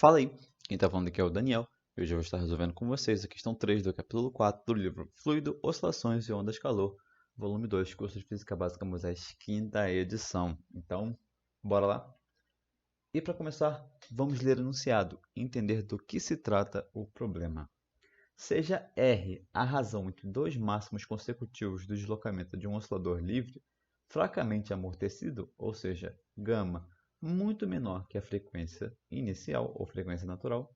Fala aí, quem tá falando aqui é o Daniel. E hoje eu vou estar resolvendo com vocês a questão 3 do capítulo 4 do livro Fluido, Oscilações e Ondas Calor, volume 2, curso de Física Básica Moisés, quinta edição. Então, bora lá? E para começar, vamos ler o enunciado e entender do que se trata o problema. Seja R a razão entre dois máximos consecutivos do deslocamento de um oscilador livre, fracamente amortecido, ou seja, gama, muito menor que a frequência inicial ou frequência natural,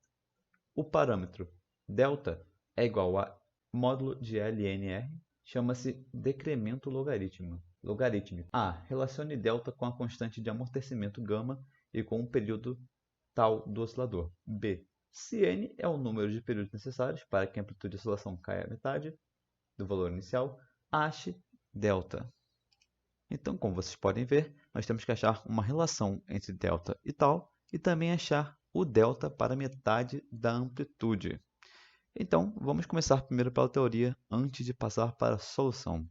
o parâmetro delta é igual a módulo de LNR, chama-se decremento logarítmico. A. Relacione delta com a constante de amortecimento gama e com o período tal do oscilador. B. Se n é o número de períodos necessários para que a amplitude de oscilação caia à metade do valor inicial, ache delta. Então, como vocês podem ver, nós temos que achar uma relação entre delta e tal e também achar o delta para metade da amplitude. Então, vamos começar primeiro pela teoria antes de passar para a solução.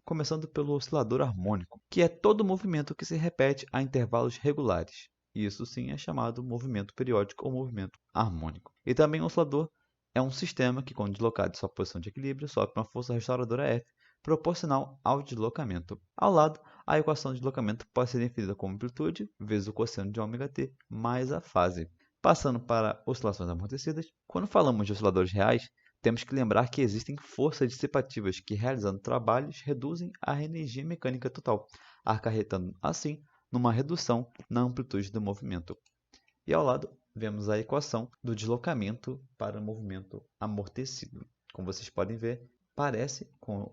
Começando pelo oscilador harmônico, que é todo movimento que se repete a intervalos regulares. Isso sim é chamado movimento periódico ou movimento harmônico. E também o oscilador é um sistema que, quando deslocado de sua posição de equilíbrio, sofre uma força restauradora F proporcional ao deslocamento. Ao lado, a equação de deslocamento pode ser definida como amplitude vezes o cosseno de ômega-t mais a fase. Passando para oscilações amortecidas, quando falamos de osciladores reais, temos que lembrar que existem forças dissipativas que, realizando trabalhos, reduzem a energia mecânica total, acarretando, assim, numa redução na amplitude do movimento. E ao lado, vemos a equação do deslocamento para o movimento amortecido. Como vocês podem ver, parece com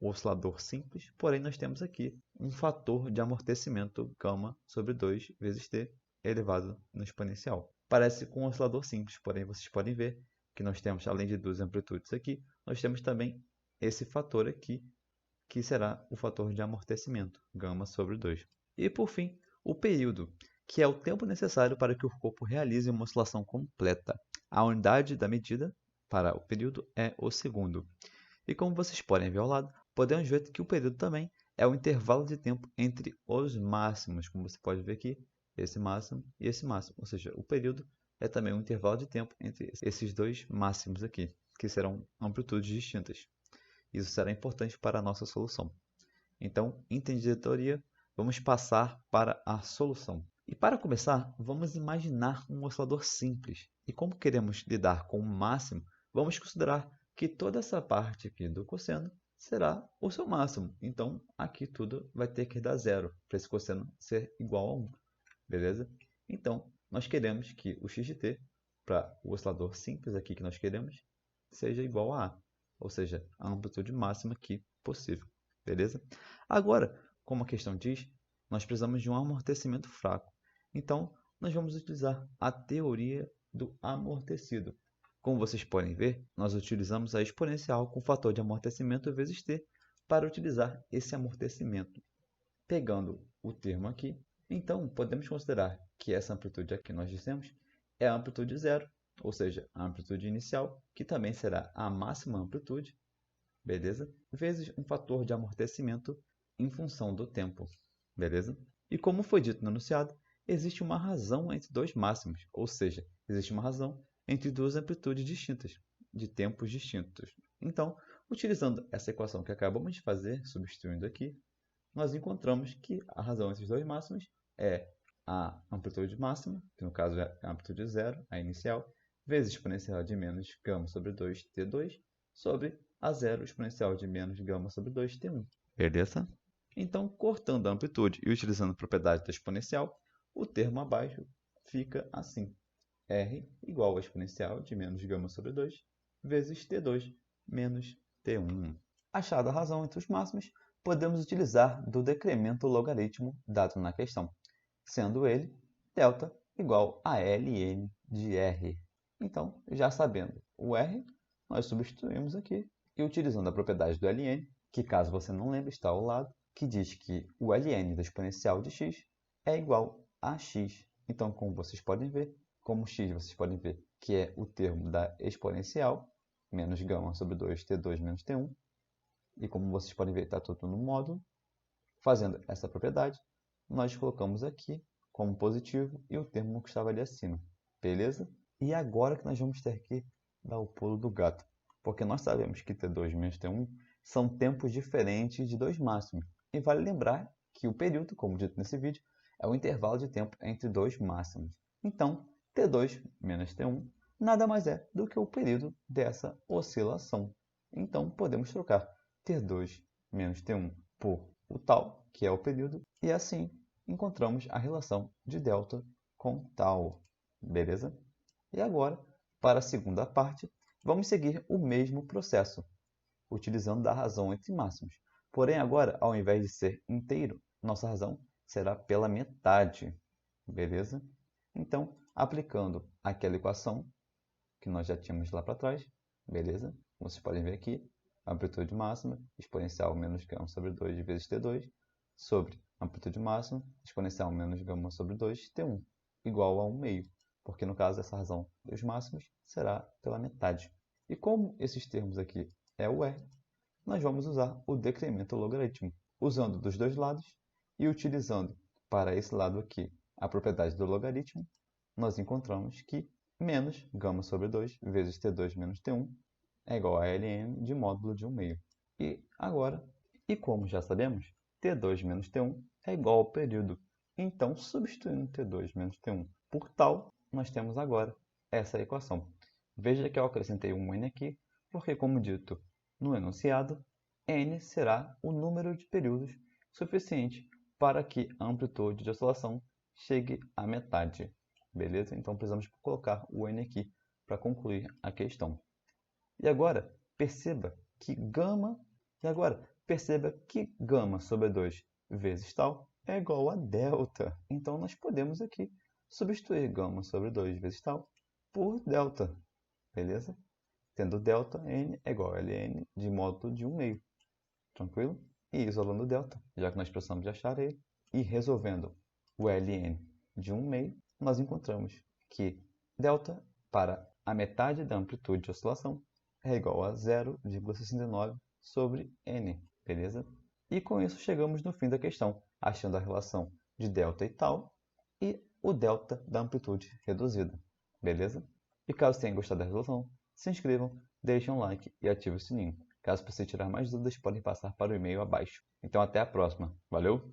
o oscilador simples, porém nós temos aqui um fator de amortecimento γ sobre 2 vezes t elevado no exponencial. Parece com um oscilador simples, porém vocês podem ver que nós temos, além de duas amplitudes aqui, nós temos também esse fator aqui, que será o fator de amortecimento, γ sobre 2. E por fim, o período, que é o tempo necessário para que o corpo realize uma oscilação completa. A unidade da medida para o período é o segundo. E como vocês podem ver ao lado, podemos ver que o período também é o intervalo de tempo entre os máximos, como você pode ver aqui, esse máximo e esse máximo. Ou seja, o período é também um intervalo de tempo entre esses dois máximos aqui, que serão amplitudes distintas. Isso será importante para a nossa solução. Então, entendida a teoria, vamos passar para a solução. E para começar, vamos imaginar um oscilador simples. E como queremos lidar com o máximo, vamos considerar que toda essa parte aqui do cosseno será o seu máximo. Então, aqui tudo vai ter que dar zero, para esse cosseno ser igual a 1. Beleza? Então, nós queremos que o x de t, para o oscilador simples aqui que nós queremos, seja igual a A. Ou seja, a amplitude máxima aqui possível. Beleza? Agora, como a questão diz, nós precisamos de um amortecimento fraco. Então, nós vamos utilizar a teoria do amortecido. Como vocês podem ver, nós utilizamos a exponencial com o fator de amortecimento vezes t para utilizar esse amortecimento. Pegando o termo aqui, então podemos considerar que essa amplitude aqui que nós dissemos é a amplitude zero, ou seja, a amplitude inicial, que também será a máxima amplitude, beleza? Vezes um fator de amortecimento em função do tempo, beleza? E como foi dito no enunciado, existe uma razão entre dois máximos, ou seja, existe uma razão entre duas amplitudes distintas, de tempos distintos. Então, utilizando essa equação que acabamos de fazer, substituindo aqui, nós encontramos que a razão entre os dois máximos é a amplitude máxima, que no caso é a amplitude zero, a inicial, vezes exponencial de menos γ sobre 2t2, sobre a zero exponencial de menos γ sobre 2t1. Beleza? Então, cortando a amplitude e utilizando a propriedade da exponencial, o termo abaixo fica assim. R igual a exponencial de menos γ sobre 2 vezes t2 menos t1. Achada a razão entre os máximos, podemos utilizar do decremento logaritmo dado na questão, sendo ele delta igual a ln de r. Então, já sabendo o r, nós substituímos aqui e utilizando a propriedade do ln, que caso você não lembre está ao lado, que diz que o ln da exponencial de x é igual a x. Então, como vocês podem ver, como x vocês podem ver que é o termo da exponencial, menos γ sobre 2t2 menos t1, e como vocês podem ver, está tudo no módulo. Fazendo essa propriedade, nós colocamos aqui como positivo e o termo que estava ali acima. beleza? E agora que nós vamos ter que dar o pulo do gato, porque nós sabemos que T2 menos T1 são tempos diferentes de dois máximos. E vale lembrar que o período, como dito nesse vídeo, é o intervalo de tempo entre dois máximos. Então, T2 menos T1 nada mais é do que o período dessa oscilação. Então, podemos trocar T2 menos T1 por o tal, que é o período, e assim encontramos a relação de delta com tal. Beleza? E agora, para a segunda parte, vamos seguir o mesmo processo, utilizando a razão entre máximos. Porém, agora, ao invés de ser inteiro, nossa razão será pela metade. Beleza? Então, aplicando aquela equação que nós já tínhamos lá para trás, beleza? Vocês podem ver aqui, amplitude máxima, exponencial menos gama sobre 2 vezes T2, sobre amplitude máxima, exponencial menos gama sobre 2, T1, igual a 1 meio, porque no caso essa razão dos máximos será pela metade. E como esses termos aqui é o R, nós vamos usar o decremento logaritmo, usando dos dois lados e utilizando para esse lado aqui a propriedade do logaritmo, nós encontramos que menos gama sobre 2 vezes T2 menos T1 é igual a ln de módulo de 1 meio. E agora, como já sabemos, T2 menos T1 é igual ao período. Então, substituindo T2 menos T1 por tal, nós temos agora essa equação. Veja que eu acrescentei um n aqui, porque, como dito no enunciado, n será o número de períodos suficiente para que a amplitude de oscilação chegue à metade. Beleza? Então precisamos colocar o n aqui para concluir a questão. E agora, perceba que gama sobre 2 vezes tal é igual a delta. Então nós podemos aqui substituir gama sobre 2 vezes tal por delta. Beleza? Tendo delta, n é igual a ln de módulo de 1 meio. Tranquilo? E isolando o delta, já que nós precisamos de achar ele, e resolvendo o ln de 1 meio, nós encontramos que delta para a metade da amplitude de oscilação é igual a 0,69 sobre n, beleza? E com isso chegamos no fim da questão, achando a relação de delta e tal e o delta da amplitude reduzida, beleza? E caso tenham gostado da resolução, se inscrevam, deixem um like e ativem o sininho. Caso você tirar mais dúvidas, podem passar para o e-mail abaixo. Então até a próxima. Valeu!